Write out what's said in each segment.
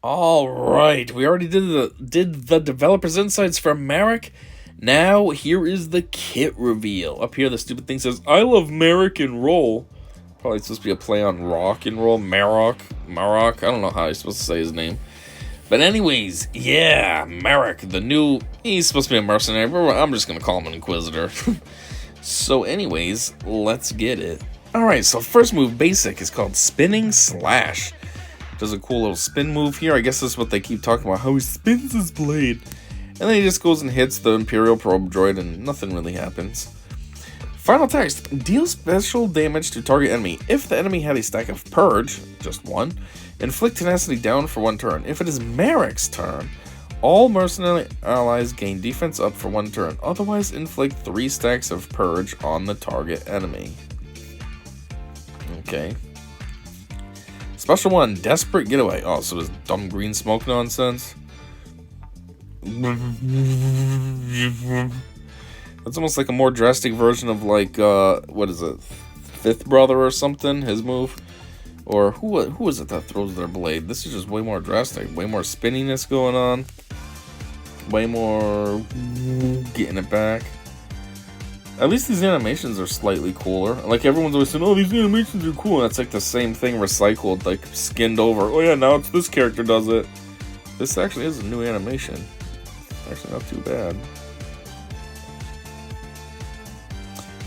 All right, we already did the developers insights for Marrok. Now here is the kit reveal. Up here, the stupid thing says, "I love Marrok and roll." Probably supposed to be a play on rock and roll. Marrok. I don't know how you're supposed to say his name. But anyways, yeah, Marrok, he's supposed to be a mercenary, but I'm just gonna call him an Inquisitor. So anyways, let's get it. Alright, so first move, basic, is called Spinning Slash. Does a cool little spin move here. I guess that's what they keep talking about, how he spins his blade. And then he just goes and hits the Imperial Probe Droid and nothing really happens. Final text, deal special damage to target enemy. If the enemy had a stack of Purge, just one, inflict tenacity down for 1 turn. If it is Marrok's turn, all mercenary allies gain defense up for 1 turn. Otherwise, inflict 3 stacks of Purge on the target enemy. Okay. Special 1, Desperate Getaway. Oh, so this dumb green smoke nonsense. That's almost like a more drastic version of like, what is it? Fifth Brother or something, his move. Or who is it that throws their blade? This is just way more drastic. Way more spinniness going on. Way more getting it back. At least these animations are slightly cooler. Like, everyone's always saying, oh, these animations are cool. And it's like the same thing recycled, like skinned over. Oh yeah, now it's this character does it. This actually is a new animation. Actually not too bad.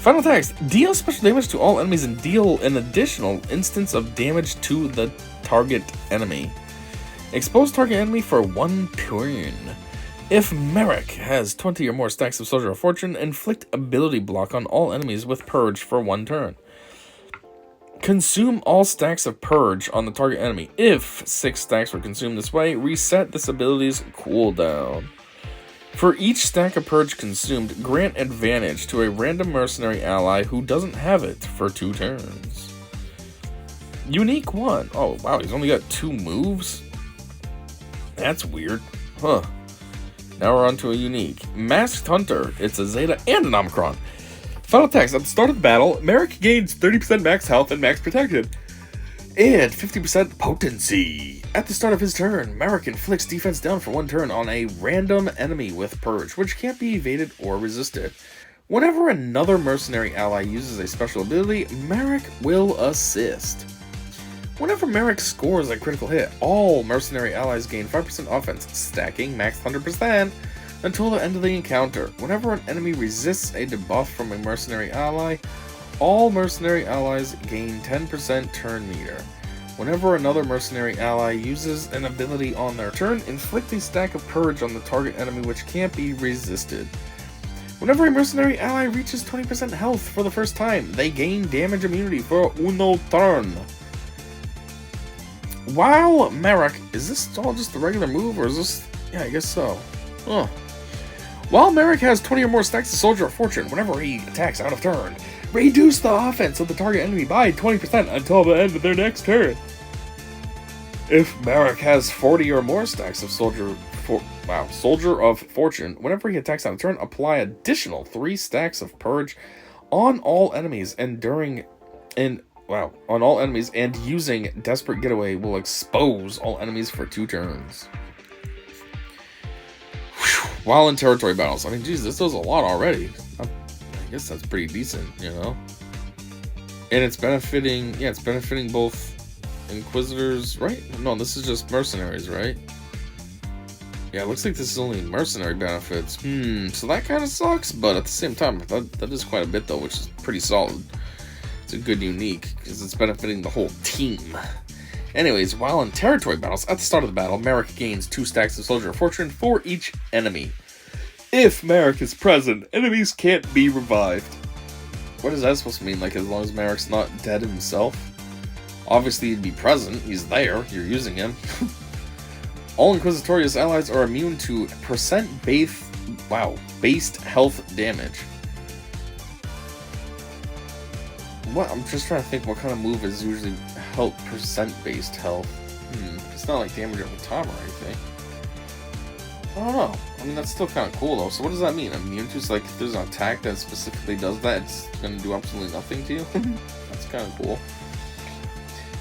Final text. Deal special damage to all enemies and deal an additional instance of damage to the target enemy. Expose target enemy for 1 turn. If Marrok has 20 or more stacks of Soldier of Fortune, inflict ability block on all enemies with Purge for 1 turn. Consume all stacks of Purge on the target enemy. If 6 stacks were consumed this way, reset this ability's cooldown. For each stack of Purge consumed, grant advantage to a random mercenary ally who doesn't have it for 2 turns. Unique 1. Oh, wow, he's only got 2 moves? That's weird. Huh. Now we're on to a unique. Masked Hunter. It's a Zeta and an Omicron. Final text. At the start of the battle, Marrok gains 30% max health and max protection. And 50% potency. At the start of his turn, Marrok inflicts defense down for 1 turn on a random enemy with Purge, which can't be evaded or resisted. Whenever another mercenary ally uses a special ability, Marrok will assist. Whenever Marrok scores a critical hit, all mercenary allies gain 5% offense, stacking max 100% until the end of the encounter. Whenever an enemy resists a debuff from a mercenary ally, all mercenary allies gain 10% turn meter. Whenever another mercenary ally uses an ability on their turn, inflict a stack of Purge on the target enemy which can't be resisted. Whenever a mercenary ally reaches 20% health for the first time, they gain damage immunity for 1 turn. Wow, Marrok, is this all just a regular move, or is this... Yeah, I guess so. Huh. While Marrok has 20 or more stacks of Soldier of Fortune, whenever he attacks out of turn, reduce the offense of the target enemy by 20% until the end of their next turn. If Marrok has 40 or more stacks of Soldier of Fortune, whenever he attacks out of turn, apply additional 3 stacks of Purge on all enemies on all enemies, and using Desperate Getaway will expose all enemies for 2 turns. Whew. While in territory battles. I mean, geez, this does a lot already. I guess that's pretty decent, you know? And it's benefiting both Inquisitors, right? No, this is just mercenaries, right? Yeah, it looks like this is only mercenary benefits. So that kind of sucks, but at the same time, that is quite a bit, though, which is pretty solid. It's a good unique, because it's benefiting the whole team. Anyways, while in territory battles, at the start of the battle, Marrok gains 2 stacks of Soldier of Fortune for each enemy. If Marrok is present, enemies can't be revived. What is that supposed to mean? Like, as long as Marrok's not dead himself? Obviously, he'd be present. He's there. You're using him. All Inquisitorious allies are immune to based health damage. What? I'm just trying to think what kind of move is usually percent-based health. It's not like damage over time or anything. I don't know. I mean, that's still kind of cool, though. So what does that mean? Immune to? So, like, if there's an attack that specifically does that, it's going to do absolutely nothing to you? That's kind of cool.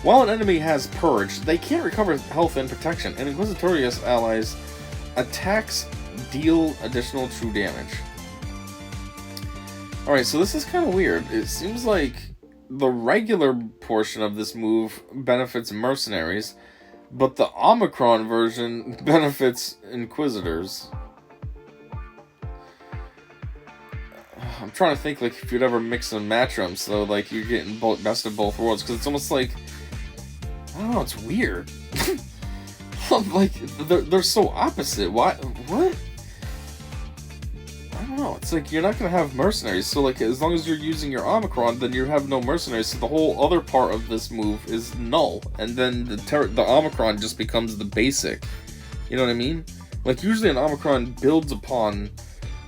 While an enemy has Purge, they can't recover health and protection, and Inquisitorious allies attacks deal additional true damage. Alright, so this is kind of weird. It seems like the regular portion of this move benefits Mercenaries, but the Omicron version benefits Inquisitors. I'm trying to think, like, if you'd ever mix and match them, so, like, you're getting best of both worlds, because it's almost like, I don't know, it's weird. Like, they're so opposite. Why? What? I don't know. It's like, you're not going to have Mercenaries, so, like, as long as you're using your Omicron, then you have no Mercenaries, so the whole other part of this move is null, and then the Omicron just becomes the basic. You know what I mean? Like, usually an Omicron builds upon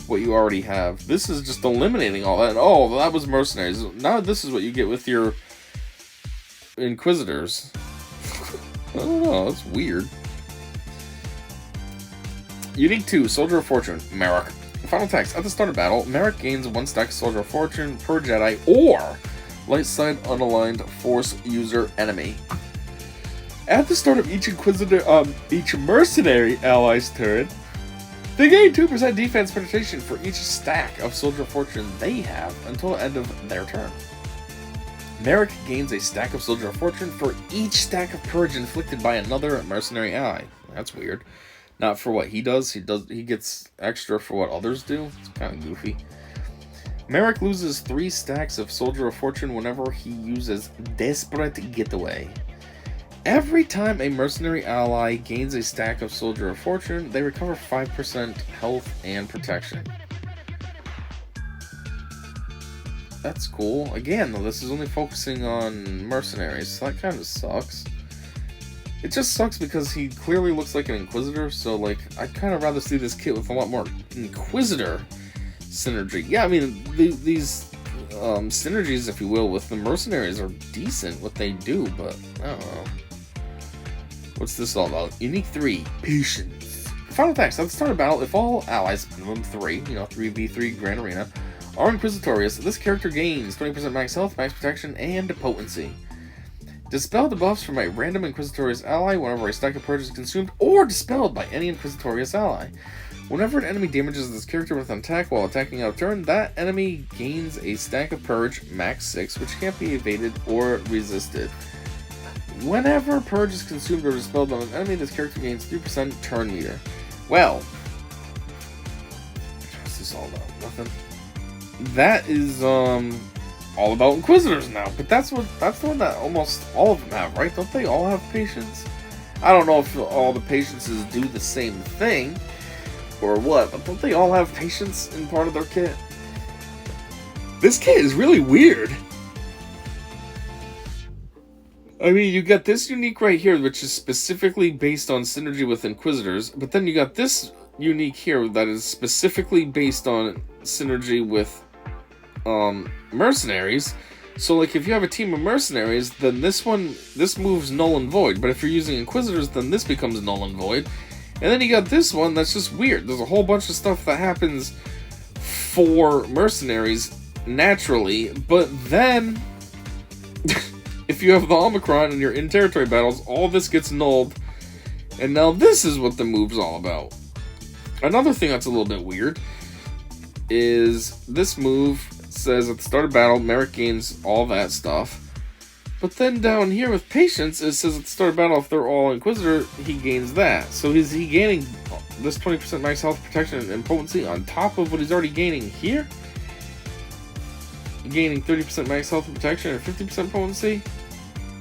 what you already have. This is just eliminating all that. Oh, well, that was Mercenaries. Now this is what you get with your Inquisitors. I don't know, that's weird. Unique 2, Soldier of Fortune, Marrok. Final text. At the start of battle, Marrok gains 1 stack Soldier of Fortune per Jedi or light side unaligned Force user enemy. At the start of each each Mercenary ally's turn, they gain 2% defense penetration for each stack of Soldier of Fortune they have until the end of their turn. Marrok gains a stack of Soldier of Fortune for each stack of Purge inflicted by another Mercenary ally. That's weird. Not for what he does. He gets extra for what others do. It's kind of goofy. Marrok loses 3 stacks of Soldier of Fortune whenever he uses Desperate Getaway. Every time a Mercenary ally gains a stack of Soldier of Fortune, they recover 5% health and protection. That's cool. Again, though, this is only focusing on Mercenaries, so that kind of sucks. It just sucks because he clearly looks like an Inquisitor, so, like, I'd kind of rather see this kit with a lot more Inquisitor synergy. Yeah, I mean, these synergies, if you will, with the Mercenaries are decent, what they do, but I don't know. What's this all about? Unique 3, Patience. Final text. At the start of battle, if all allies, minimum 3, 3v3 Grand Arena, are Inquisitorious, this character gains 20% max health, max protection, and potency. Dispel debuffs from a random Inquisitorious ally whenever a stack of Purge is consumed, or dispelled by any Inquisitorious ally. Whenever an enemy damages this character with an attack while attacking out of turn, that enemy gains a stack of Purge, max 6, which can't be evaded or resisted. Whenever Purge is consumed or dispelled on an enemy, this character gains 3% turn meter. Well, what's this all about? Nothing. That is all about Inquisitors now, but that's the one that almost all of them have, right? Don't they all have Patience? I don't know if all the Patiences do the same thing or what, but don't they all have Patience in part of their kit? This kit is really weird. I mean, you got this unique right here, which is specifically based on synergy with Inquisitors, but then you got this unique here that is specifically based on synergy with Mercenaries. So, like, if you have a team of Mercenaries, then this move's null and void, but if you're using Inquisitors, then this becomes null and void. And then you got this one that's just weird. There's a whole bunch of stuff that happens for Mercenaries naturally, but then if you have the Omicron and you're in territory battles, all this gets nulled, and now this is what the move's all about. Another thing that's a little bit weird is this move says at the start of battle, Marrok gains all that stuff, but then down here with Patience, it says at the start of battle, if they're all Inquisitor, he gains that. So is he gaining this 20% max health, protection, and potency on top of what he's already gaining here? Gaining 30% max health and protection and 50% potency?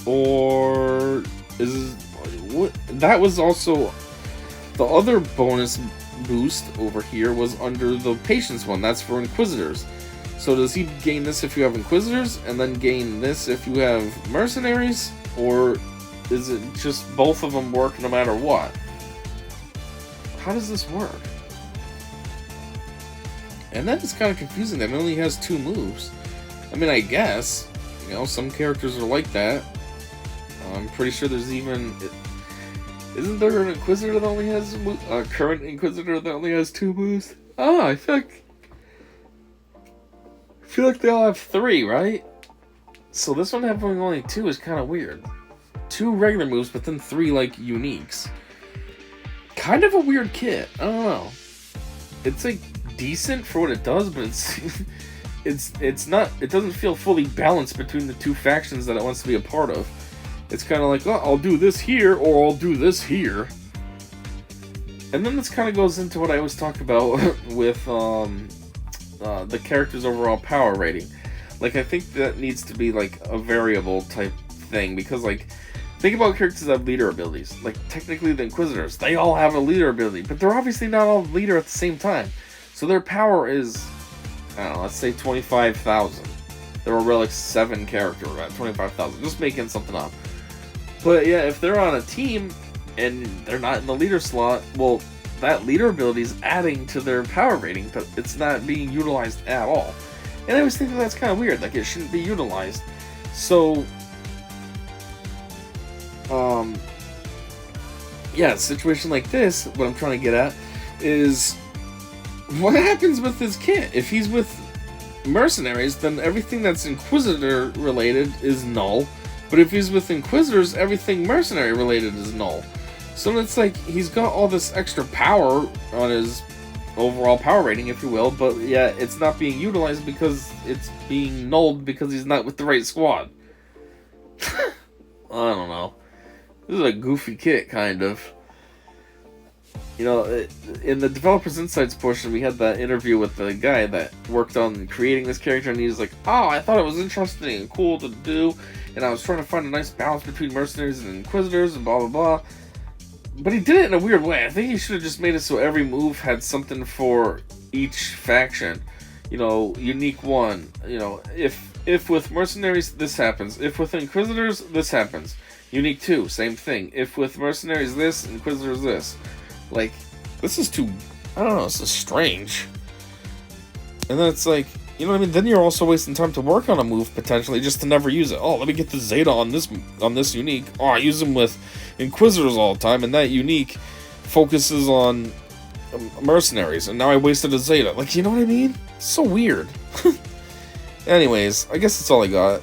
Or is what? That was also the other bonus boost over here was under the Patience one. That's for Inquisitors. So does he gain this if you have Inquisitors and then gain this if you have Mercenaries? Or is it just both of them work no matter what? How does this work? And that is kind of confusing that it only has 2 moves. I mean, I guess, some characters are like that. I'm pretty sure there's even... Isn't there an Inquisitor that only has... a current Inquisitor that only has 2 moves? Ah, I feel like they all have 3, right? So this one having only 2 is kind of weird. 2 regular moves, but then 3 like uniques. Kind of a weird kit. I don't know. It's like decent for what it does, but it's not. It doesn't feel fully balanced between the 2 factions that it wants to be a part of. It's kind of like, oh, I'll do this here, or I'll do this here. And then this kind of goes into what I always talk about with the character's overall power rating. Like, I think that needs to be like a variable type thing, because like, think about characters that have leader abilities. Like, technically the Inquisitors, they all have a leader ability, but they're obviously not all leader at the same time. So their power is, I don't know, let's say 25,000. They're a Relic 7 character at 25,000. Just making something up. But yeah, if they're on a team and they're not in the leader slot, well, that leader ability is adding to their power rating, but it's not being utilized at all. And I always think that that's kind of weird, like it shouldn't be utilized. So, yeah, a situation like this, what I'm trying to get at is, what happens with his kit? If he's with mercenaries, then everything that's Inquisitor related is null. But if he's with Inquisitors, everything mercenary related is null. So it's like, he's got all this extra power on his overall power rating, if you will, but yeah, it's not being utilized because it's being nulled because he's not with the right squad. I don't know. This is a goofy kit, kind of. You know, in the Developers Insights portion, we had that interview with the guy that worked on creating this character, and he was like, oh, I thought it was interesting and cool to do, and I was trying to find a nice balance between mercenaries and Inquisitors and blah blah blah. But he did it in a weird way. I think he should have just made it so every move had something for each faction. You know, unique one. You know, if with mercenaries, this happens. If with Inquisitors, this happens. Unique 2, same thing. If with mercenaries, this, Inquisitors, this. Like, this is too, I don't know, this is strange. And then it's like, you know what I mean? Then you're also wasting time to work on a move, potentially, just to never use it. Oh, let me get the Zeta on this unique. Oh, I use them with Inquisitors all the time, and that unique focuses on mercenaries, and now I wasted a Zeta. Like, you know what I mean? It's so weird. Anyways, I guess that's all I got.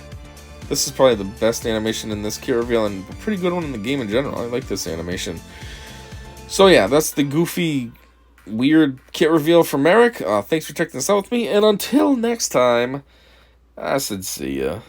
This is probably the best animation in this kit reveal, and a pretty good one in the game in general. I like this animation. So yeah, that's the goofy, weird kit reveal from Marrok. Thanks for checking this out with me, and until next time, I said see ya.